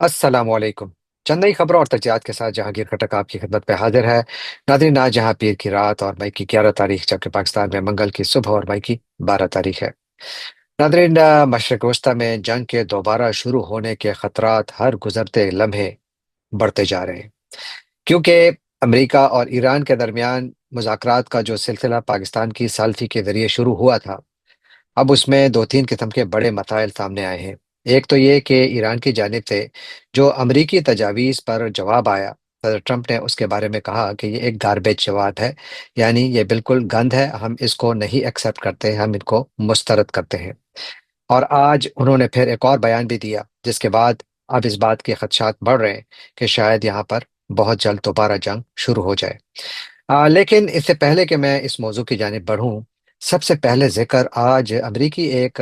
السلام علیکم۔ چند نئی خبروں اور تجزیات کے ساتھ جہانگیر کھٹک آپ کی خدمت پہ حاضر ہے۔ ناظرین، آج جہاں پیر کی رات اور مئی کی 11 تاریخ، جبکہ پاکستان میں منگل کی صبح اور مئی کی 12 تاریخ ہے۔ ناظرین، مشرق وسطی میں جنگ کے دوبارہ شروع ہونے کے خطرات ہر گزرتے لمحے بڑھتے جا رہے ہیں، کیونکہ امریکہ اور ایران کے درمیان مذاکرات کا جو سلسلہ پاکستان کی ثالثی کے ذریعے شروع ہوا تھا، اب اس میں دو تین قسم کے بڑے مسائل سامنے آئے ہیں۔ ایک تو یہ کہ ایران کی جانب سے جو امریکی تجاویز پر جواب آیا، صدر ٹرمپ نے اس کے بارے میں کہا کہ یہ ایک گاربیج جواب ہے، یعنی یہ بالکل گند ہے، ہم اس کو نہیں ایکسیپٹ کرتے، ہم ان کو مسترد کرتے ہیں۔ اور آج انہوں نے پھر ایک اور بیان بھی دیا، جس کے بعد اب اس بات کے خدشات بڑھ رہے ہیں کہ شاید یہاں پر بہت جلد دوبارہ جنگ شروع ہو جائے۔ لیکن اس سے پہلے کہ میں اس موضوع کی جانب بڑھوں، سب سے پہلے ذکر آج امریکی ایک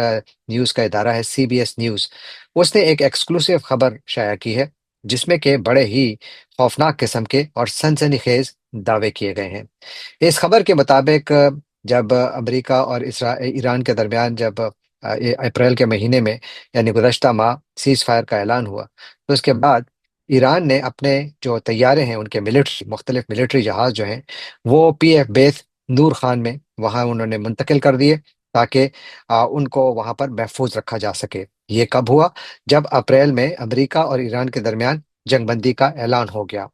نیوز کا ادارہ ہے، CBS نیوز۔ اس نے ایک ایکسکلوسیو خبر شائع کی ہے، جس میں کہ بڑے ہی خوفناک قسم کے اور سنسنی خیز دعوے کیے گئے ہیں۔ اس خبر کے مطابق جب امریکہ اور ایران کے درمیان جب اپریل کے مہینے میں، یعنی گزشتہ ماہ، سیز فائر کا اعلان ہوا، تو اس کے بعد ایران نے اپنے جو طیارے ہیں، ان کے مختلف ملٹری جہاز جو ہیں، وہ PF بیس نور خان میں وہاں انہوں نے منتقل کر دیے، تاکہ ان کو وہاں پر محفوظ رکھا جا سکے۔ یہ کب ہوا؟ جب اپریل میں امریکہ اور ایران کے درمیان جنگ بندی کا اعلان ہو گیا۔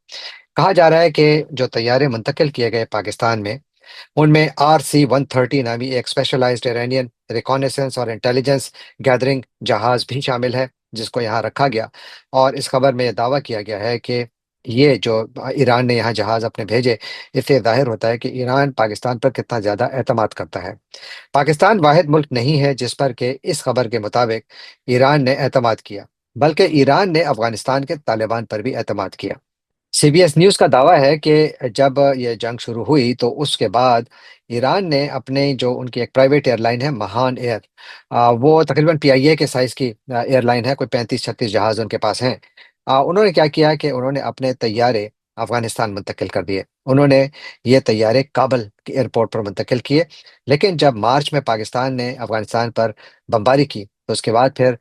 کہا جا رہا ہے کہ جو طیارے منتقل کیے گئے پاکستان میں، ان میں RC-130 نامی ایک اسپیشلائزڈ ایرانین ریکانیسنس اور انٹیلیجنس گیدرنگ جہاز بھی شامل ہے، جس کو یہاں رکھا گیا۔ اور اس خبر میں یہ دعویٰ کیا گیا ہے کہ یہ جو ایران نے یہاں جہاز اپنے بھیجے، اس سے ظاہر ہوتا ہے کہ ایران پاکستان پر کتنا زیادہ اعتماد کرتا ہے۔ پاکستان واحد ملک نہیں ہے جس پر کہ اس خبر کے مطابق ایران نے اعتماد کیا، بلکہ ایران نے افغانستان کے طالبان پر بھی اعتماد کیا۔ CBS نیوز کا دعویٰ ہے کہ جب یہ جنگ شروع ہوئی تو اس کے بعد ایران نے اپنے جو ان کی ایک پرائیویٹ ایئر لائن ہے، مہان ایئر، وہ تقریباً PIA کے سائز کی ایئر لائن ہے، کوئی 35-36 جہاز ان کے پاس ہیں۔ انہوں نے کیا کیا کہ انہوں نے اپنے طیارے افغانستان منتقل کر دیے۔ انہوں نے یہ طیارے کابل کے ایئرپورٹ پر منتقل کیے، لیکن جب مارچ میں پاکستان نے افغانستان پر بمباری کی، تو اس کے بعد پھر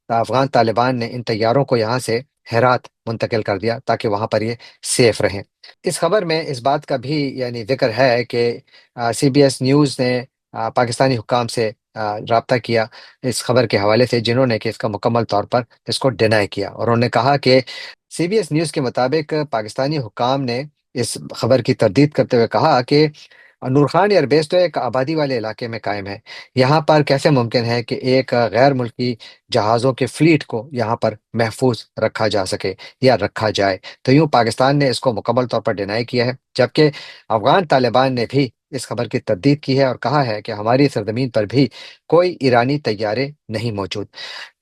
افغان طالبان نے ان طیاروں کو یہاں سے ہرات منتقل کر دیا، تاکہ وہاں پر یہ سیف رہیں۔ اس خبر میں اس بات کا بھی یعنی ذکر ہے کہ CBS نیوز نے پاکستانی حکام سے رابطہ کیا اس خبر کے حوالے سے، جنہوں نے کہ اس کا مکمل طور پر اس کو ڈینائی کیا، اور انہوں نے کہا کہ CBS نیوز کے مطابق پاکستانی حکام نے اس خبر کی تردید کرتے ہوئے کہا کہ نور خان ایئر بیس تو ایک آبادی والے علاقے میں قائم ہے، یہاں پر کیسے ممکن ہے کہ ایک غیر ملکی جہازوں کے فلیٹ کو یہاں پر محفوظ رکھا جا سکے یا رکھا جائے؟ تو یوں پاکستان نے اس کو مکمل طور پر ڈینائی کیا ہے، جبکہ افغان طالبان نے بھی اس خبر کی تردید کی ہے اور کہا ہے کہ ہماری سرزمین پر بھی کوئی ایرانی طیارے نہیں موجود۔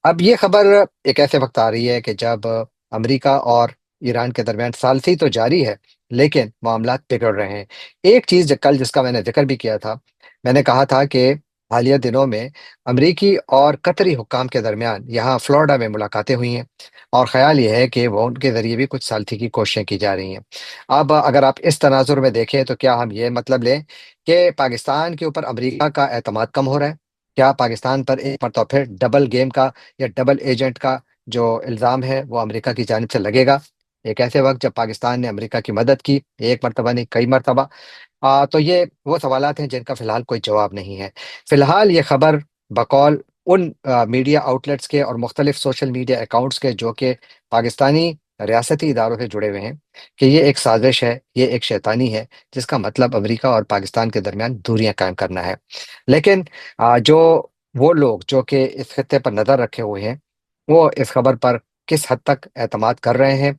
اب یہ خبر ایک ایسے وقت آ رہی ہے کہ جب امریکہ اور ایران کے درمیان ثالثی تو جاری ہے، لیکن معاملات بگڑ رہے ہیں۔ ایک چیز کل جس کا میں نے ذکر بھی کیا تھا، میں نے کہا تھا کہ حالیہ دنوں میں امریکی اور قطری حکام کے درمیان یہاں فلوریڈا میں ملاقاتیں ہوئی ہیں، اور خیال یہ ہے کہ وہ ان کے ذریعے بھی کچھ ثالثی کی کوششیں کی جا رہی ہیں۔ اب اگر آپ اس تناظر میں دیکھیں تو کیا ہم یہ مطلب لیں کہ پاکستان کے اوپر امریکہ کا اعتماد کم ہو رہا ہے؟ کیا پاکستان پر ایک مرتبہ پھر ڈبل گیم کا یا ڈبل ایجنٹ کا جو الزام ہے وہ امریکہ کی جانب سے لگے گا، ایک ایسے وقت جب پاکستان نے امریکہ کی مدد کی، ایک مرتبہ نہیں کئی مرتبہ؟ تو یہ وہ سوالات ہیں جن کا فی الحال کوئی جواب نہیں ہے۔ فی الحال یہ خبر بقول ان میڈیا آؤٹلیٹس کے اور مختلف سوشل میڈیا اکاؤنٹس کے جو کہ پاکستانی ریاستی اداروں سے جڑے ہوئے ہیں، کہ یہ ایک سازش ہے، یہ ایک شیطانی ہے، جس کا مطلب امریکہ اور پاکستان کے درمیان دوریاں قائم کرنا ہے۔ لیکن جو وہ لوگ جو کہ اس خطے پر نظر رکھے ہوئے ہیں، وہ اس خبر پر کس حد تک اعتماد کر رہے ہیں،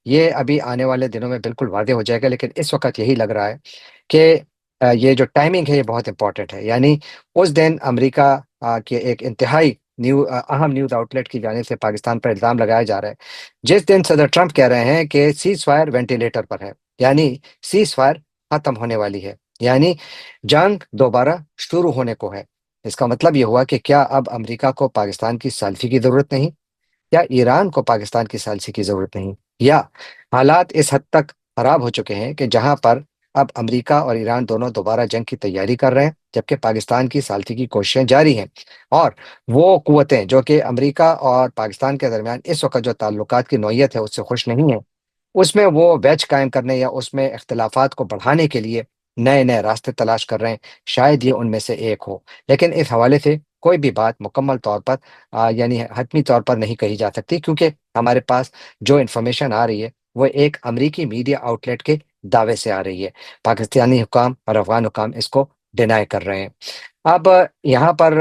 یہ ابھی آنے والے دنوں میں بالکل واضح ہو جائے گا۔ لیکن اس وقت یہی لگ رہا ہے کہ یہ جو ٹائمنگ ہے یہ بہت امپورٹنٹ ہے، یعنی اس دن امریکہ کے ایک انتہائی اہم نیوز آؤٹلیٹ کی جانب سے پاکستان پر الزام لگایا جا رہا ہے، جس دن صدر ٹرمپ کہہ رہے ہیں کہ سیز فائر وینٹیلیٹر پر ہے، یعنی سیز فائر ختم ہونے والی ہے، یعنی جنگ دوبارہ شروع ہونے کو ہے۔ اس کا مطلب یہ ہوا کہ کیا اب امریکہ کو پاکستان کی ثالثی کی ضرورت نہیں، یا ایران کو پاکستان کی ثالثی کی ضرورت نہیں، یا حالات اس حد تک خراب ہو چکے ہیں کہ جہاں پر اب امریکہ اور ایران دونوں دوبارہ جنگ کی تیاری کر رہے ہیں، جبکہ پاکستان کی سالتی کی کوششیں جاری ہیں۔ اور وہ قوتیں جو کہ امریکہ اور پاکستان کے درمیان اس وقت جو تعلقات کی نوعیت ہے اس سے خوش نہیں ہیں، اس میں وہ ویج قائم کرنے یا اس میں اختلافات کو بڑھانے کے لیے نئے نئے راستے تلاش کر رہے ہیں۔ شاید یہ ان میں سے ایک ہو، لیکن اس حوالے سے کوئی بھی بات مکمل طور پر یعنی حتمی طور پر نہیں کہی جا سکتی، کیونکہ ہمارے پاس جو انفارمیشن آ رہی ہے وہ ایک امریکی میڈیا آؤٹ لیٹ کے دعوے سے آ رہی ہے۔ پاکستانی حکام اور افغان حکام اس کو ڈینائی کر رہے ہیں۔ اب یہاں پر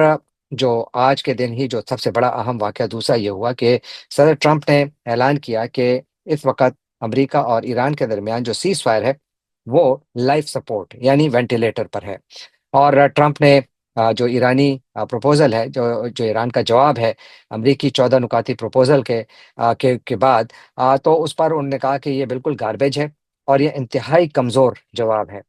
جو آج کے دن ہی جو سب سے بڑا اہم واقعہ دوسرا یہ ہوا کہ صدر ٹرمپ نے اعلان کیا کہ اس وقت امریکہ اور ایران کے درمیان جو سیز فائر ہے وہ لائف سپورٹ یعنی وینٹیلیٹر پر ہے۔ اور ٹرمپ نے جو ایرانی پروپوزل ہے، جو جو ایران کا جواب ہے امریکی 14 نکاتی پروپوزل کے بعد، تو اس پر انہوں نے کہا کہ یہ بالکل گاربیج ہے اور یہ انتہائی کمزور جواب ہے۔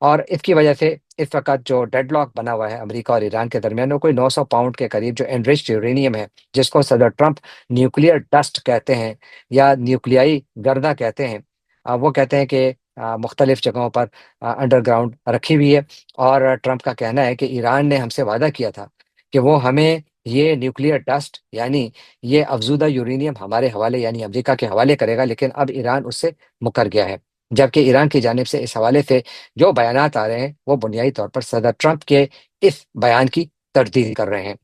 اور اس کی وجہ سے اس وقت جو ڈیڈ لاک بنا ہوا ہے امریکہ اور ایران کے درمیان، وہ کوئی 900 پاؤنڈ کے قریب جو انریچڈ یورینیم ہے، جس کو صدر ٹرمپ نیوکلیئر ڈسٹ کہتے ہیں یا نیوکلیائی گردہ کہتے ہیں۔ وہ کہتے ہیں کہ مختلف جگہوں پر انڈر گراؤنڈ رکھی ہوئی ہے، اور ٹرمپ کا کہنا ہے کہ ایران نے ہم سے وعدہ کیا تھا کہ وہ ہمیں یہ نیوکلیئر ڈسٹ یعنی یہ افزودہ یورینیم ہمارے حوالے یعنی امریکہ کے حوالے کرے گا، لیکن اب ایران اس سے مکر گیا ہے۔ جبکہ ایران کی جانب سے اس حوالے سے جو بیانات آ رہے ہیں وہ بنیادی طور پر صدر ٹرمپ کے اس بیان کی تردید کر رہے ہیں۔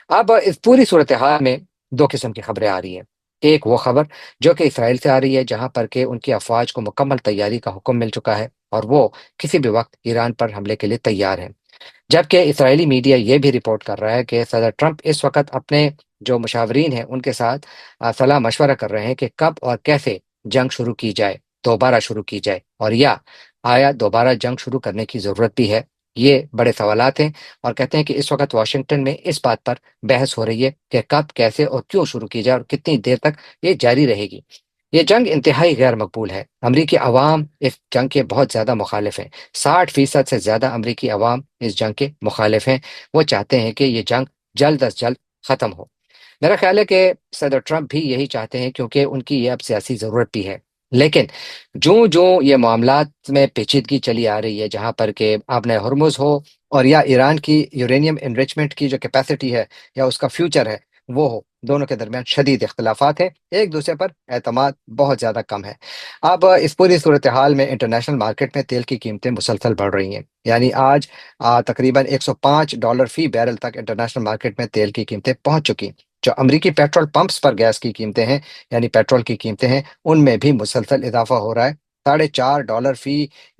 اب اس پوری صورتحال میں دو قسم کی خبریں آ رہی ہیں۔ ایک وہ خبر جو کہ اسرائیل سے آ رہی ہے، جہاں پر کہ ان کی افواج کو مکمل تیاری کا حکم مل چکا ہے اور وہ کسی بھی وقت ایران پر حملے کے لیے تیار ہیں۔ جبکہ اسرائیلی میڈیا یہ بھی رپورٹ کر رہا ہے کہ صدر ٹرمپ اس وقت اپنے جو مشاورین ہیں ان کے ساتھ صلاح مشورہ کر رہے ہیں کہ کب اور کیسے جنگ شروع کی جائے، دوبارہ شروع کی جائے، اور یا آیا دوبارہ جنگ شروع کرنے کی ضرورت بھی ہے۔ یہ بڑے سوالات ہیں، اور کہتے ہیں کہ اس وقت واشنگٹن میں اس بات پر بحث ہو رہی ہے کہ کب، کیسے اور کیوں شروع کی جائے اور کتنی دیر تک یہ جاری رہے گی۔ یہ جنگ انتہائی غیر مقبول ہے۔ امریکی عوام اس جنگ کے بہت زیادہ مخالف ہیں۔ 60% سے زیادہ امریکی عوام اس جنگ کے مخالف ہیں۔ وہ چاہتے ہیں کہ یہ جنگ جلد از جلد ختم ہو۔ میرا خیال ہے کہ صدر ٹرمپ بھی یہی چاہتے ہیں، کیونکہ ان کی یہ اب سیاسی ضرورت بھی ہے۔ لیکن جو یہ معاملات میں پیچیدگی چلی آ رہی ہے، جہاں پر کہ آپ نے ہرمز ہو اور یا ایران کی یورینیم انریچمنٹ کی جو کیپیسٹی ہے یا اس کا فیوچر ہے وہ ہو، دونوں کے درمیان شدید اختلافات ہیں، ایک دوسرے پر اعتماد بہت زیادہ کم ہے۔ اب اس پوری صورتحال میں انٹرنیشنل مارکیٹ میں تیل کی قیمتیں مسلسل بڑھ رہی ہیں، یعنی آج تقریباً $105 فی بیرل تک انٹرنیشنل مارکیٹ میں تیل کی قیمتیں پہنچ چکی۔ جو امریکی پیٹرول پمپس پر گیس کی قیمتیں ہیں یعنی پیٹرول کی قیمتیں ہیں، ان میں بھی مسلسل اضافہ ہو رہا ہے۔ $4.5 فی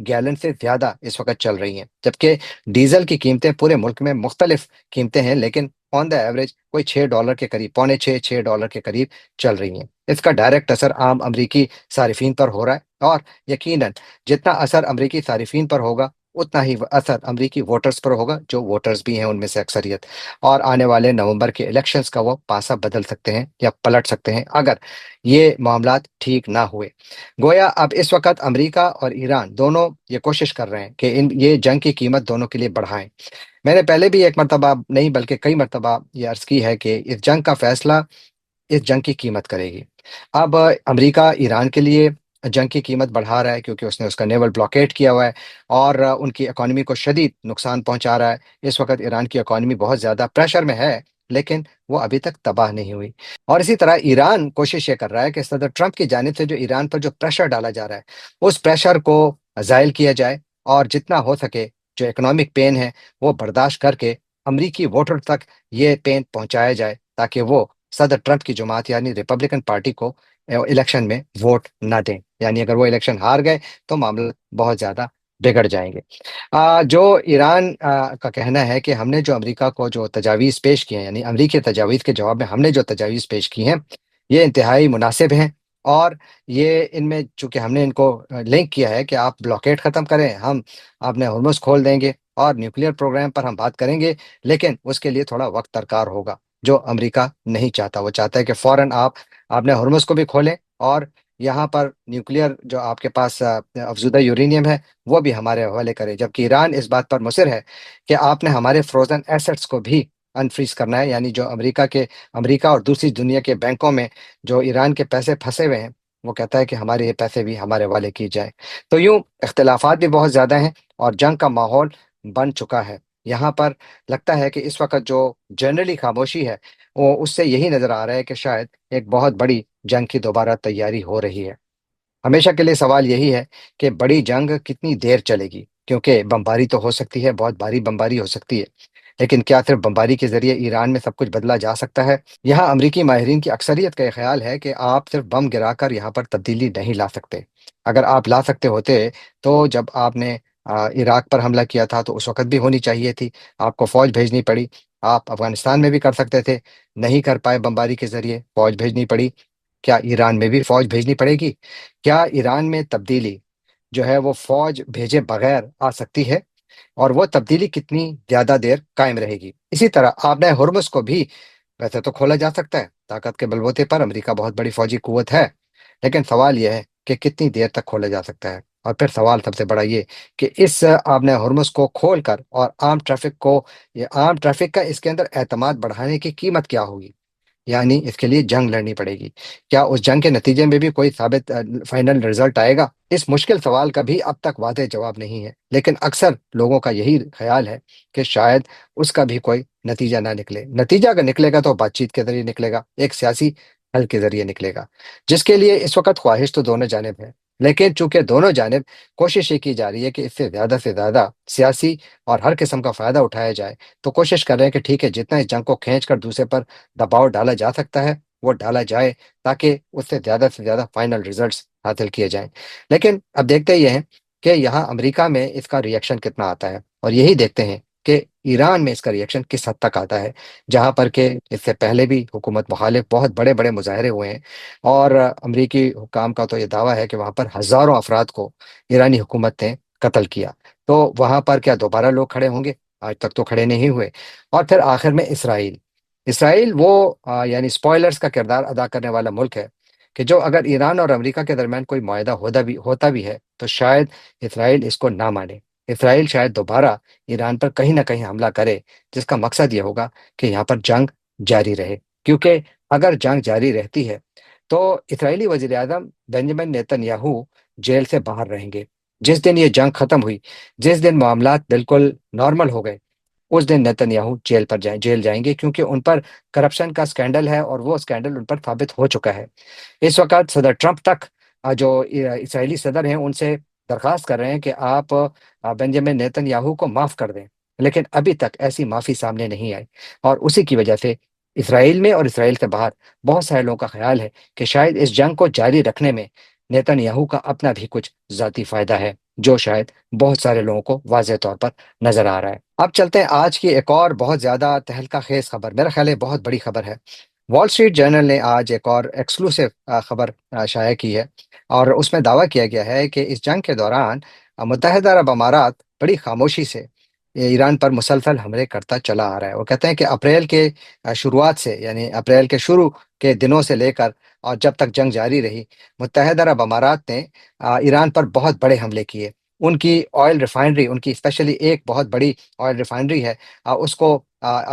گیلن سے زیادہ اس وقت چل رہی ہیں، جبکہ ڈیزل کی قیمتیں پورے ملک میں مختلف قیمتیں ہیں، لیکن آن دا ایوریج کوئی $6 کے قریب، پونے $6 کے قریب چل رہی ہیں۔ اس کا ڈائریکٹ اثر عام امریکی صارفین پر ہو رہا ہے، اور یقیناً جتنا اثر امریکی صارفین پر ہوگا اتنا ہی اثر امریکی ووٹرز پر ہوگا، جو ووٹرز بھی ہیں ان میں سے اکثریت، اور آنے والے نومبر کے الیکشنز کا وہ پاسا بدل سکتے ہیں یا پلٹ سکتے ہیں اگر یہ معاملات ٹھیک نہ ہوئے۔ گویا اب اس وقت امریکہ اور ایران دونوں یہ کوشش کر رہے ہیں کہ یہ جنگ کی قیمت دونوں کے لیے بڑھائیں۔ میں نے پہلے بھی ایک مرتبہ نہیں بلکہ کئی مرتبہ یہ عرض کی ہے کہ اس جنگ کا فیصلہ اس جنگ کی قیمت کرے گی۔ اب امریکہ ایران کے لیے جنگ کی قیمت بڑھا رہا ہے کیونکہ اس نے اس کا نیول بلاکیٹ کیا ہوا ہے، اور ان کی اکانومی کو شدید نقصان پہنچا رہا ہے۔ اس وقت ایران کی اکانومی بہت زیادہ پریشر میں ہے، لیکن وہ ابھی تک تباہ نہیں ہوئی۔ اور اسی طرح ایران کوشش یہ کر رہا ہے کہ صدر ٹرمپ کی جانب سے جو ایران پر جو پریشر ڈالا جا رہا ہے اس پریشر کو زائل کیا جائے، اور جتنا ہو سکے جو اکنامک پین ہے وہ برداشت کر کے امریکی ووٹر تک یہ پین پہنچایا جائے، تاکہ وہ صدر ٹرمپ کی جماعت یعنی ریپبلکن پارٹی کو الیکشن میں ووٹ نہ دیں، یعنی اگر وہ الیکشن ہار گئے تو معاملہ بہت زیادہ بگڑ جائیں گے۔ جو ایران کا کہنا ہے کہ ہم نے جو امریکہ کو جو تجاویز پیش کی ہیں، یعنی امریکی تجاویز کے جواب میں ہم نے جو تجاویز پیش کی ہیں، یہ انتہائی مناسب ہیں، اور یہ ان میں چونکہ ہم نے ان کو لنک کیا ہے کہ آپ بلاکیٹ ختم کریں، ہم اپنے ہرمز کھول دیں گے، اور نیوکلیئر پروگرام پر ہم بات کریں گے، لیکن اس کے لیے تھوڑا وقت درکار ہوگا، جو امریکہ نہیں چاہتا۔ وہ چاہتا ہے کہ فوراً آپ اپنے ہرمز کو بھی کھولیں، اور یہاں پر نیوکلیئر جو آپ کے پاس افزودہ یورینیم ہے وہ بھی ہمارے حوالے کرے، جبکہ ایران اس بات پر مصر ہے کہ آپ نے ہمارے فروزن ایسٹس کو بھی انفریز کرنا ہے، یعنی جو امریکہ اور دوسری دنیا کے بینکوں میں جو ایران کے پیسے پھنسے ہوئے ہیں وہ کہتا ہے کہ ہمارے یہ پیسے بھی ہمارے والے کی جائیں۔ تو یوں اختلافات بھی بہت زیادہ ہیں اور جنگ کا ماحول بن چکا ہے یہاں پر۔ لگتا ہے کہ اس وقت جو جنرلی خاموشی ہے، وہ اس سے یہی نظر آ رہا ہے کہ شاید ایک بہت بڑی جنگ کی دوبارہ تیاری ہو رہی ہے۔ ہمیشہ کے لیے سوال یہی ہے کہ بڑی جنگ کتنی دیر چلے گی، کیونکہ بمباری تو ہو سکتی ہے، بہت بھاری بمباری ہو سکتی ہے، لیکن کیا صرف بمباری کے ذریعے ایران میں سب کچھ بدلا جا سکتا ہے؟ یہاں امریکی ماہرین کی اکثریت کا یہ خیال ہے کہ آپ صرف بم گرا کر یہاں پر تبدیلی نہیں لا سکتے۔ اگر آپ لا سکتے ہوتے تو جب آپ نے عراق پر حملہ کیا تھا تو اس وقت بھی ہونی چاہیے تھی، آپ کو فوج بھیجنی پڑی۔ آپ افغانستان میں بھی کر سکتے تھے، نہیں کر پائے، بمباری کے ذریعے فوج بھیجنی پڑی۔ کیا ایران میں بھی فوج بھیجنی پڑے گی؟ کیا ایران میں تبدیلی جو ہے وہ فوج بھیجے بغیر آ سکتی ہے؟ اور وہ تبدیلی کتنی زیادہ دیر قائم رہے گی؟ اسی طرح آبنہ ہرمز کو بھی ویسے تو کھولا جا سکتا ہے، طاقت کے بل بوتے پر امریکہ بہت بڑی فوجی قوت ہے، لیکن سوال یہ ہے کہ کتنی دیر تک کھولا جا سکتا ہے؟ اور پھر سوال سب سے بڑا یہ کہ اس آبنہ ہرمز کو کھول کر اور عام ٹریفک کا اس کے اندر اعتماد بڑھانے کی قیمت کیا ہوگی؟ یعنی اس کے لیے جنگ لڑنی پڑے گی۔ کیا اس جنگ کے نتیجے میں بھی کوئی ثابت فائنل رزلٹ آئے گا؟ اس مشکل سوال کا بھی اب تک واضح جواب نہیں ہے، لیکن اکثر لوگوں کا یہی خیال ہے کہ شاید اس کا بھی کوئی نتیجہ نہ نکلے۔ نتیجہ اگر نکلے گا تو بات چیت کے ذریعے نکلے گا، ایک سیاسی حل کے ذریعے نکلے گا، جس کے لیے اس وقت خواہش تو دونوں جانب ہے، لیکن چونکہ دونوں جانب کوشش یہ کی جا رہی ہے کہ اس سے زیادہ سیاسی اور ہر قسم کا فائدہ اٹھایا جائے، تو کوشش کر رہے ہیں کہ ٹھیک ہے، جتنا اس جنگ کو کھینچ کر دوسرے پر دباؤ ڈالا جا سکتا ہے وہ ڈالا جائے، تاکہ اس سے زیادہ فائنل ریزلٹس حاصل کیے جائیں۔ لیکن اب دیکھتے یہ ہیں کہ یہاں امریکہ میں اس کا ریئیکشن کتنا آتا ہے، اور یہی دیکھتے ہیں کہ ایران میں اس کا ریئیکشن کس حد تک آتا ہے، جہاں پر کہ اس سے پہلے بھی حکومت مخالف بہت بڑے بڑے مظاہرے ہوئے ہیں، اور امریکی حکام کا تو یہ دعویٰ ہے کہ وہاں پر ہزاروں افراد کو ایرانی حکومت نے قتل کیا۔ تو وہاں پر کیا دوبارہ لوگ کھڑے ہوں گے؟ آج تک تو کھڑے نہیں ہوئے۔ اور پھر آخر میں اسرائیل وہ یعنی سپوائلرز کا کردار ادا کرنے والا ملک ہے، کہ جو اگر ایران اور امریکہ کے درمیان کوئی معاہدہ ہوتا بھی ہے تو شاید اسرائیل اس کو نہ مانے۔ اسرائیل شاید دوبارہ ایران پر کہیں نہ کہیں حملہ کرے، جس کا مقصد یہ ہوگا کہ یہاں پر جنگ جاری رہے، کیونکہ اگر جنگ جاری رہتی ہے تو اسرائیلی وزیر اعظم بنجامن نیتن یاہو جیل سے باہر رہیں گے۔ جس دن یہ جنگ ختم ہوئی، جس دن معاملات بالکل نارمل ہو گئے، اس دن نیتن یاہو جیل جائیں گے، کیونکہ ان پر کرپشن کا سکینڈل ہے اور وہ سکینڈل ان پر ثابت ہو چکا ہے۔ اس وقت صدر ٹرمپ تک جو اسرائیلی صدر ہیں ان سے درخواست کر رہے ہیں کہ آپ بنجامن نیتن یاہو کو معاف کر دیں، لیکن ابھی تک ایسی معافی سامنے نہیں آئی، اور اسی کی وجہ سے اسرائیل میں اور اسرائیل سے باہر بہت سارے لوگوں کا خیال ہے کہ شاید اس جنگ کو جاری رکھنے میں نیتن یاہو کا اپنا بھی کچھ ذاتی فائدہ ہے، جو شاید بہت سارے لوگوں کو واضح طور پر نظر آ رہا ہے۔ اب چلتے ہیں آج کی ایک اور بہت زیادہ تہلکہ خیز خبر، میرا خیال ہے بہت بڑی خبر ہے۔ وال اسٹریٹ جرنل نے آج ایک اور ایکسکلوسیو خبر شائع کی ہے، اور اس میں دعویٰ کیا گیا ہے کہ اس جنگ کے دوران متحدہ عرب امارات بڑی خاموشی سے ایران پر مسلسل حملے کرتا چلا آ رہا ہے۔ وہ کہتے ہیں کہ اپریل کے شروعات سے، یعنی اپریل کے شروع کے دنوں سے لے کر اور جب تک جنگ جاری رہی، متحدہ عرب امارات نے ایران پر بہت بڑے حملے کیے۔ ان کی آئل ریفائنری، ان کی اسپیشلی ایک بہت بڑی آئل ریفائنری ہے، اس کو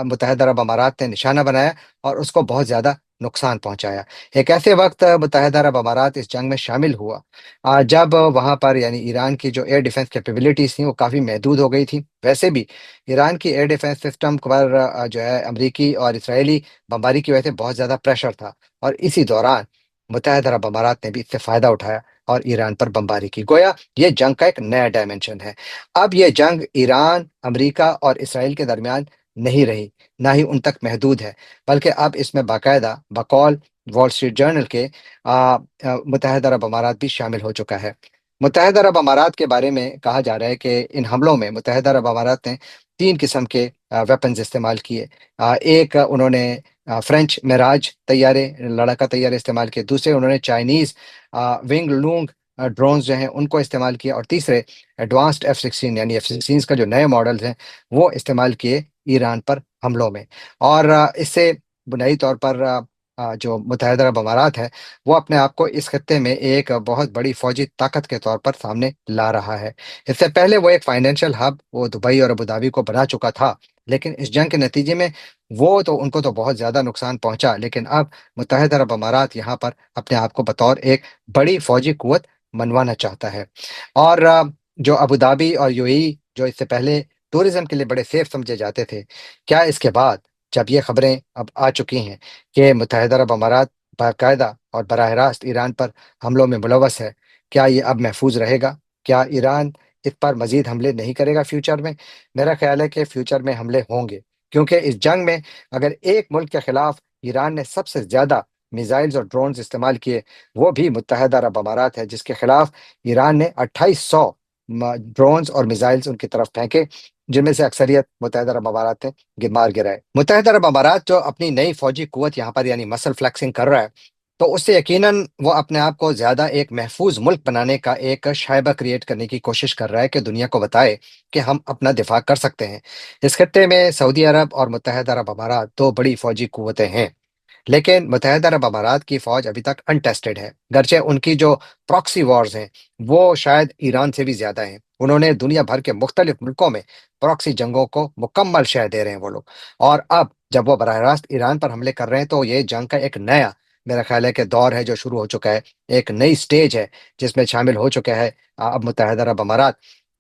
متحدہ عرب امارات نے نشانہ بنایا اور اس کو بہت زیادہ نقصان پہنچایا۔ ایک ایسے وقت متحدہ عرب امارات اس جنگ میں شامل ہوا جب وہاں پر یعنی ایران کی جو ایئر ڈیفنس کیپیبلٹیز تھیں وہ کافی محدود ہو گئی تھیں۔ ویسے بھی ایران کی ایئر ڈیفنس سسٹم پر جو ہے امریکی اور اسرائیلی بمباری کی وجہ سے بہت زیادہ پریشر تھا، اور اسی دوران متحدہ عرب امارات نے بھی اس سے فائدہ اٹھایا اور ایران پر بمباری کی۔ گویا یہ جنگ کا ایک نیا ڈائمنشن ہے۔ اب یہ جنگ ایران، امریکہ اور اسرائیل کے درمیان نہیں رہی، نہ ہی ان تک محدود ہے، بلکہ اب اس میں باقاعدہ بقول وال اسٹریٹ جرنل کے متحدہ عرب امارات بھی شامل ہو چکا ہے۔ متحدہ عرب امارات کے بارے میں کہا جا رہا ہے کہ ان حملوں میں متحدہ عرب امارات نے 3 قسم کے ویپنز استعمال کیے۔ ایک انہوں نے فرینچ میراج طیارے، لڑاکا طیارے استعمال کیے، دوسرے انہوں نے چائنیز ونگ لونگ ڈرونز جو ہیں ان کو استعمال کیا، اور تیسرے ایڈوانسڈ F-16 یعنی F-16 کا جو نئے ماڈلز ہیں وہ استعمال کیے ایران پر حملوں میں۔ اور اس سے بنیادی طور پر جو متحدہ عرب امارات ہے وہ اپنے آپ کو اس خطے میں ایک بہت بڑی فوجی طاقت کے طور پر سامنے لا رہا ہے۔ اس سے پہلے وہ ایک فائنینشیل ہب وہ دبئی اور ابوظہبی کو بنا چکا تھا، لیکن اس جنگ کے نتیجے میں وہ تو ان کو تو بہت زیادہ نقصان پہنچا، لیکن اب متحدہ عرب امارات یہاں پر اپنے آپ کو بطور ایک بڑی فوجی قوت منوانا چاہتا ہے۔ اور جو ابو دھابی اور یو اے ای جو اس سے پہلے ٹورزم کے لیے بڑے سیف سمجھے جاتے تھے، کیا اس کے بعد جب یہ خبریں اب آ چکی ہیں کہ متحدہ عرب امارات باقاعدہ اور براہ راست ایران پر حملوں میں ملوث ہے، کیا یہ اب محفوظ رہے گا؟ کیا ایران اس پر مزید حملے نہیں کرے گا فیوچر میں؟ میرا خیال ہے کہ فیوچر میں حملے ہوں گے، کیونکہ اس جنگ میں اگر ایک ملک کے خلاف ایران نے سب سے زیادہ میزائلز اور ڈرونز استعمال کیے، وہ بھی متحدہ عرب امارات ہے، جس کے خلاف ایران نے 2800 ڈرونز اور میزائلز ان کی طرف پھینکے، جن میں سے اکثریت متحدہ عرب امارات نے مار گرائے۔ متحدہ عرب امارات جو اپنی نئی فوجی قوت یہاں پر یعنی مسل فلیکسنگ کر رہا ہے، تو اس سے یقیناً وہ اپنے آپ کو زیادہ ایک محفوظ ملک بنانے کا ایک شائبہ کریٹ کرنے کی کوشش کر رہا ہے کہ دنیا کو بتائے کہ ہم اپنا دفاع کر سکتے ہیں۔ اس خطے میں سعودی عرب اور متحدہ عرب امارات دو بڑی فوجی قوتیں ہیں، لیکن متحدہ عرب امارات کی فوج ابھی تک انٹیسٹڈ ہے، گرچہ ان کی جو پراکسی وارز ہیں وہ شاید ایران سے بھی زیادہ ہیں۔ انہوں نے دنیا بھر کے مختلف ملکوں میں پراکسی جنگوں کو مکمل شہ دے رہے ہیں وہ لوگ، اور اب جب وہ براہ راست ایران پر حملے کر رہے ہیں تو یہ جنگ کا ایک نیا میرا خیال ہے کہ دور ہے جو شروع ہو چکا ہے، ایک نئی سٹیج ہے جس میں شامل ہو چکا ہے اب متحدہ عرب امارات۔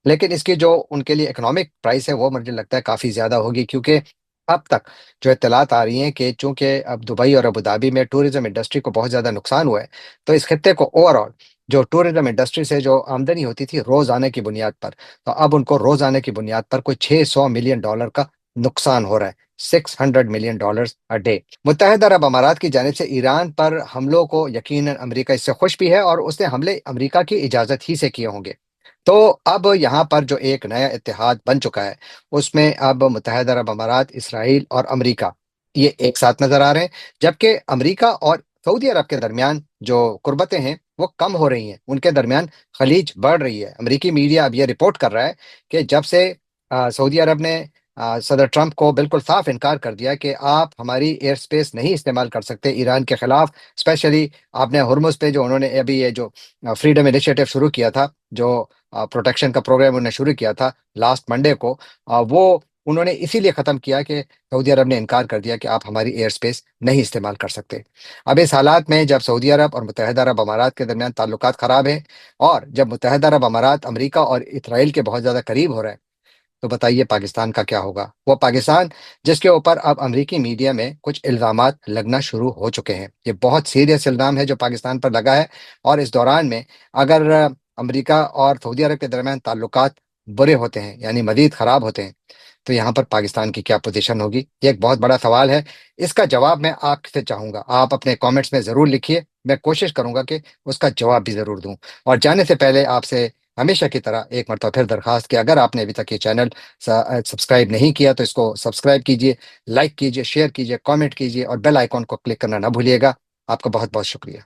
لیکن اس کی جو ان کے لیے اکنامک پرائس ہے وہ مجھے لگتا ہے کافی زیادہ ہوگی، کیونکہ اب تک جو اطلاعات آ رہی ہیں کہ چونکہ اب دبئی اور ابو دھابی میں ٹورزم انڈسٹری کو بہت زیادہ نقصان ہوا ہے، تو اس خطے کو اوور آل جو ٹورزم انڈسٹری سے جو آمدنی ہوتی تھی روزانہ کی بنیاد پر، تو اب ان کو روزانہ کی بنیاد پر کوئی $600 ملین کا نقصان ہو رہا ہے، $600 ملین متحدہ عرب امارات کی جانب سے ایران پر حملوں کو یقیناً امریکہ اس سے خوش بھی ہے، اور اس نے حملے امریکہ کی اجازت ہی سے کیے ہوں گے۔ تو اب یہاں پر جو ایک نیا اتحاد بن چکا ہے، اس میں اب متحدہ عرب امارات، اسرائیل اور امریکہ یہ ایک ساتھ نظر آ رہے ہیں، جبکہ امریکہ اور سعودی عرب کے درمیان جو قربتیں ہیں وہ کم ہو رہی ہیں، ان کے درمیان خلیج بڑھ رہی ہے۔ امریکی میڈیا اب یہ رپورٹ کر رہا ہے کہ جب سے سعودی عرب نے صدر ٹرمپ کو بالکل صاف انکار کر دیا کہ آپ ہماری ایئر سپیس نہیں استعمال کر سکتے ایران کے خلاف، اسپیشلی آپ نے ہرمز پہ جو انہوں نے ابھی یہ جو فریڈم انیشیٹو شروع کیا تھا، جو پروٹیکشن کا پروگرام انہوں نے شروع کیا تھا لاسٹ منڈے کو، وہ انہوں نے اسی لیے ختم کیا کہ سعودی عرب نے انکار کر دیا کہ آپ ہماری ایئر سپیس نہیں استعمال کر سکتے۔ اب اس حالات میں جب سعودی عرب اور متحدہ عرب امارات کے درمیان تعلقات خراب ہیں، اور جب متحدہ عرب امارات امریکہ اور اسرائیل کے بہت زیادہ قریب ہو رہا ہے، تو بتائیے پاکستان کا کیا ہوگا؟ وہ پاکستان جس کے اوپر اب امریکی میڈیا میں کچھ الزامات لگنا شروع ہو چکے ہیں، یہ بہت سیریس الزام ہے جو پاکستان پر لگا ہے، اور اس دوران میں اگر امریکہ اور سعودی عرب کے درمیان تعلقات برے ہوتے ہیں یعنی مزید خراب ہوتے ہیں، تو یہاں پر پاکستان کی کیا پوزیشن ہوگی؟ یہ ایک بہت بڑا سوال ہے، اس کا جواب میں آپ سے چاہوں گا آپ اپنے کامنٹس میں ضرور لکھیے، میں کوشش کروں گا کہ اس کا جواب بھی ضرور دوں۔ اور جانے سے پہلے آپ سے ہمیشہ کی طرح ایک مرتبہ پھر درخواست کہ اگر آپ نے ابھی تک یہ چینل سبسکرائب نہیں کیا تو اس کو سبسکرائب کیجئے، لائک کیجئے، شیئر کیجئے، کامنٹ کیجئے، اور بیل آئیکن کو کلک کرنا نہ بھولیے گا۔ آپ کا بہت بہت شکریہ۔